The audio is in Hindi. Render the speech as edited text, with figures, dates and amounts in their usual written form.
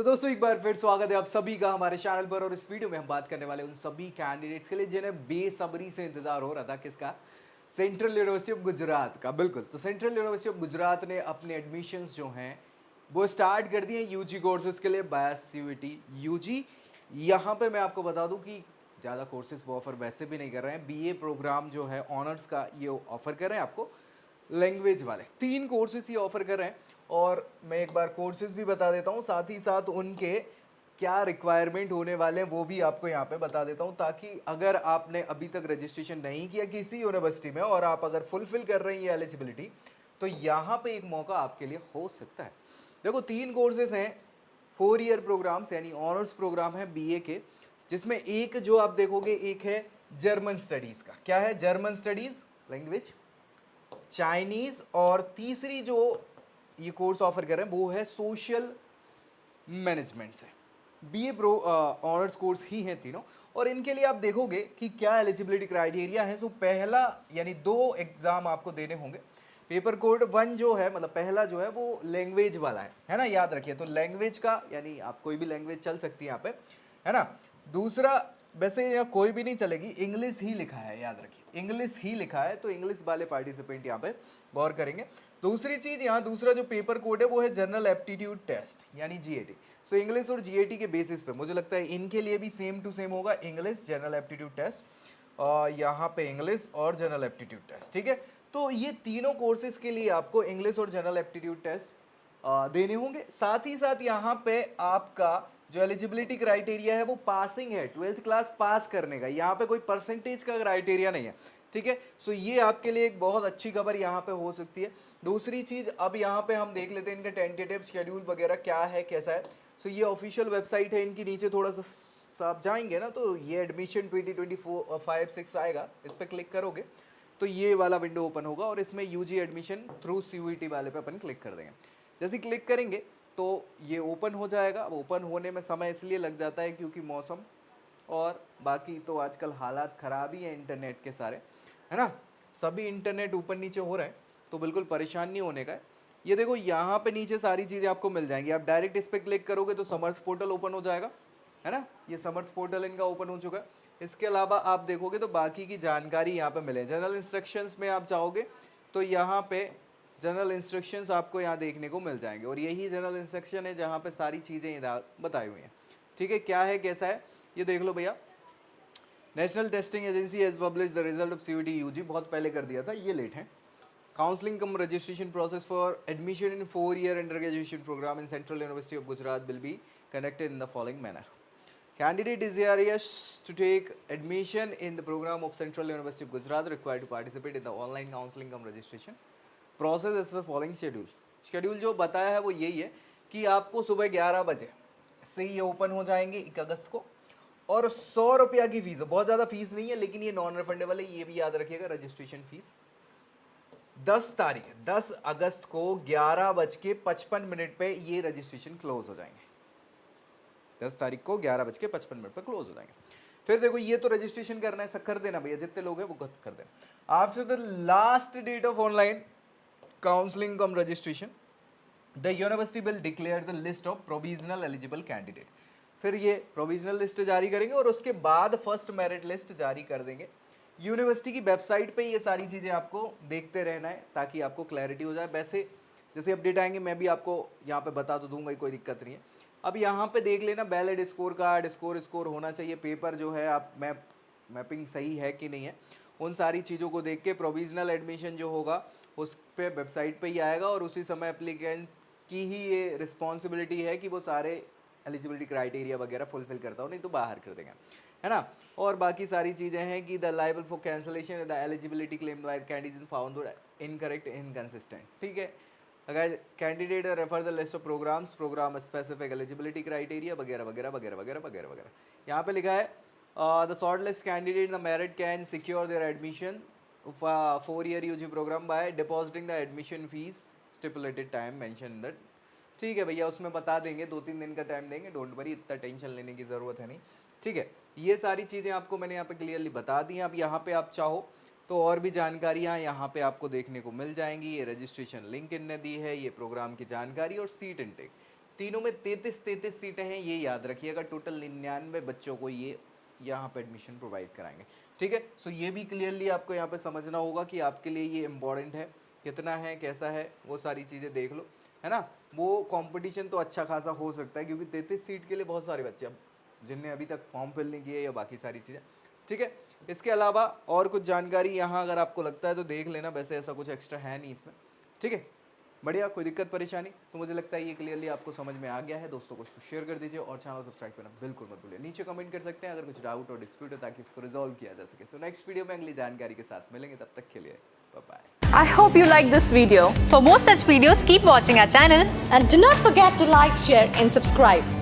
तो दोस्तों एक बार फिर स्वागत है आप सभी का हमारे चैनल पर। और इस वीडियो में हम बात करने वाले उन सभी कैंडिडेट्स के लिए जिन्हें बेसब्री से इंतजार हो रहा था किसका, सेंट्रल यूनिवर्सिटी ऑफ गुजरात का। बिल्कुल, तो सेंट्रल यूनिवर्सिटी ऑफ गुजरात ने अपने एडमिशन्स जो हैं वो स्टार्ट कर दिए यूजी कोर्सेज के लिए बाय सीयूईटी यूजी। यहाँ पे मैं आपको बता दूं कि ज़्यादा कोर्सेज वो ऑफर वैसे भी नहीं कर रहे हैं। बीए प्रोग्राम जो है ऑनर्स का ये ऑफर कर रहे हैं आपको। लैंग्वेज वाले 3 कोर्सेज ये ऑफर कर रहे हैं। और मैं एक बार कोर्सेज भी बता देता हूँ, साथ ही साथ उनके क्या रिक्वायरमेंट होने वाले हैं वो भी आपको यहाँ पे बता देता हूँ, ताकि अगर आपने अभी तक रजिस्ट्रेशन नहीं किया किसी यूनिवर्सिटी में और आप अगर फुलफिल कर रहे हैं ये एलिजिबिलिटी, तो यहाँ पे एक मौका आपके लिए हो सकता है। देखो 3 कोर्सेज हैं, 4 ईयर प्रोग्राम्स यानी ऑनर्स प्रोग्राम है बीए के, जिसमें एक जो आप देखोगे एक है जर्मन स्टडीज़ का। क्या है? जर्मन स्टडीज़ लैंग्वेज, चाइनीज, और तीसरी जो ये कोर्स ऑफर कर रहे हैं वो है सोशल मैनेजमेंट से। बीए प्रो ऑनर्स कोर्स ही हैं तीनों। और इनके लिए आप देखोगे कि क्या एलिजिबिलिटी क्राइटेरिया है। सो पहला यानी 2 एग्जाम आपको देने होंगे। पेपर कोड 1 जो है, मतलब पहला जो है वो लैंग्वेज वाला है ना, याद रखिए। तो लैंग्वेज का यानी आप कोई भी लैंग्वेज चल सकती है यहाँ पे, है ना। दूसरा, वैसे यहाँ कोई भी नहीं चलेगी, इंग्लिश ही लिखा है, याद रखिए इंग्लिश ही लिखा है, तो इंग्लिश वाले पार्टिसिपेंट यहाँ पे गौर करेंगे। दूसरी चीज, यहाँ दूसरा जो पेपर कोड है वो है जनरल एप्टीट्यूड टेस्ट यानी जीएटी। सो इंग्लिश और जीएटी के बेसिस पे मुझे लगता है इनके लिए भी सेम टू सेम होगा, इंग्लिश जनरल एप्टीट्यूड टेस्ट, और यहाँ पे इंग्लिश और जनरल एप्टीट्यूड टेस्ट। ठीक है, तो ये तीनों कोर्सेज के लिए आपको इंग्लिश और जनरल एप्टीट्यूड टेस्ट देने होंगे। साथ ही साथ यहाँ पे आपका जो एलिजिबिलिटी क्राइटेरिया है वो पासिंग है, 12th क्लास पास करने का। यहाँ पे कोई परसेंटेज का क्राइटेरिया नहीं है। ठीक है, सो ये आपके लिए एक बहुत अच्छी खबर यहाँ पे हो सकती है। दूसरी चीज, अब यहाँ पे हम देख लेते हैं इनका टेंटेटिव शेड्यूल वगैरह क्या है, कैसा है। सो ये ऑफिशियल वेबसाइट है इनकी, नीचे थोड़ा सा आप जाएंगे ना तो ये एडमिशन 2024-5-6 आएगा, इस पर क्लिक करोगे तो ये वाला विंडो ओपन होगा और इसमें यूजी एडमिशन थ्रू सीयूईटी वाले पे अपन क्लिक कर देंगे। जैसे क्लिक करेंगे तो ये ओपन हो जाएगा। अब ओपन होने में समय इसलिए लग जाता है क्योंकि मौसम और बाकी तो आजकल हालात ख़राब ही हैं इंटरनेट के सारे, है ना। सभी इंटरनेट ऊपर नीचे हो रहे हैं, तो बिल्कुल परेशान नहीं होने का है। ये देखो यहाँ पे नीचे सारी चीज़ें आपको मिल जाएंगी। आप डायरेक्ट इस पर क्लिक करोगे तो समर्थ पोर्टल ओपन हो जाएगा, है ना। ये समर्थ पोर्टल इनका ओपन हो चुका है। इसके अलावा आप देखोगे तो बाकी की जानकारी यहाँ पे मिले। जनरल इंस्ट्रक्शंस में आप जाओगे तो यहाँ पे जनरल इंस्ट्रक्शंस आपको यहाँ देखने को मिल जाएंगे, और यही जनरल इंस्ट्रक्शन है जहाँ पे सारी चीज़ें इधर बताई हुई हैं। ठीक है, क्या है कैसा है ये देख लो भैया। National Testing Agency has publish the result of CUET UG, बहुत पहले कर दिया था, ये लेट है। Counselling cum registration process for admission in 4 year under graduation programme in Central University of Gujarat will be conducted in the following manner. Candidate desirous to take admission in the program of Central University of Gujarat required to participate in the online counseling cum registration process as per following schedule. Schedule जो बताया है वो यही है कि आपको सुबह 11 बजे से ये ओपन हो जाएंगे 1 अगस्त को, और 100 रुपया की फीस है। बहुत ज़्यादा फीस नहीं है, लेकिन ये नॉन रिफंडेबल है, ये भी याद रखिएगा। रजिस्ट्रेशन फीस 10 अगस्त को 11:55 पे ये रजिस्ट्रेशन क्लोज हो जाएंगे। 10 तारीख को 11:55 पर क्लोज हो जाएंगे। फिर देखो ये तो रजिस्ट्रेशन करना है, कर देना भैया, जितने लोग हैं वो कर देना। After the last date of online counselling cum registration the university will declare the list of provisional eligible candidate. फिर ये प्रोविजनल लिस्ट जारी करेंगे और उसके बाद फर्स्ट मेरिट लिस्ट जारी कर देंगे। यूनिवर्सिटी की वेबसाइट पे ये सारी चीज़ें आपको देखते रहना है ताकि आपको क्लैरिटी हो जाए। वैसे जैसे अपडेट आएंगे मैं भी आपको यहाँ पे बता तो दूंगा, कोई दिक्कत नहीं है। अब यहाँ पे देख लेना वैलिड स्कोर कार्ड, स्कोर होना चाहिए, पेपर जो है आप मैपिंग सही है कि नहीं है, उन सारी चीज़ों को देख के प्रोविजनल एडमिशन जो होगा उस पे वेबसाइट पे ही आएगा, और उसी समय एप्लीकेंट की ही ये रिस्पॉन्सिबिलिटी है कि वो सारे एलिजिबिलिटी क्राइटेरिया वगैरह फुलफिल करता हो, नहीं तो बाहर कर देंगे, है ना। और बाकी सारी चीज़ें हैं कि the liable for cancellation the eligibility claim by candidate found incorrect inconsistent. ठीक है, अगर candidate refer the list of programme specific eligibility criteria वगैरह वगैरह वगैरह वगैरह वगैरह वगैरह। यहाँ पे लिखा है the short list candidate the merit can secure their admission 4 year UG programme by depositing the admission fees stipulated time mention in that. ठीक है भैया, उसमें बता देंगे, 2-3 दिन का टाइम देंगे, डोंट वरी, इतना टेंशन लेने की ज़रूरत है नहीं। ठीक है, ये सारी चीज़ें आपको मैंने यहाँ पे क्लियरली बता दी हैं। अब यहाँ पे आप चाहो तो और भी जानकारियाँ यहाँ पे आपको देखने को मिल जाएंगी। ये रजिस्ट्रेशन लिंक इनने दी है, ये प्रोग्राम की जानकारी और सीट इनटेक तीनों में 33 सीटें हैं, ये याद रखिएगा। टोटल 99 बच्चों को ये यहाँ पे एडमिशन प्रोवाइड कराएंगे, ठीक है। सो ये भी क्लियरली आपको यहाँ पे समझना होगा कि आपके लिए ये इम्पॉर्टेंट है, कितना है कैसा है वो सारी चीज़ें देख लो, है ना। वो कंपटीशन तो अच्छा खासा हो सकता है क्योंकि 33 सीट के लिए बहुत सारे बच्चे अब जिनने अभी तक फॉर्म फिल नहीं किए या बाकी सारी चीज़ें, ठीक है। इसके अलावा और कुछ जानकारी यहाँ अगर आपको लगता है तो देख लेना, वैसे ऐसा कुछ एक्स्ट्रा है नहीं इसमें, ठीक है। बढ़िया, कोई दिक्कत परेशानी तो मुझे लगता है ये क्लियरली आपको समझ में आ गया है। दोस्तों को इसको शेयर कर दीजिए और चैनल सब्सक्राइब करना बिल्कुल मत भूलिए। नीचे कमेंट कर सकते हैं अगर कुछ डाउट और डिस्प्यूट है ताकि इसको रिजॉल्व किया जा सके। सो नेक्स्ट वीडियो में अगली जानकारी के साथ मिलेंगे, तब तक के लिए bye bye. I hope you like this video. For more such videos, keep watching our channel. And do not forget to like, share and subscribe.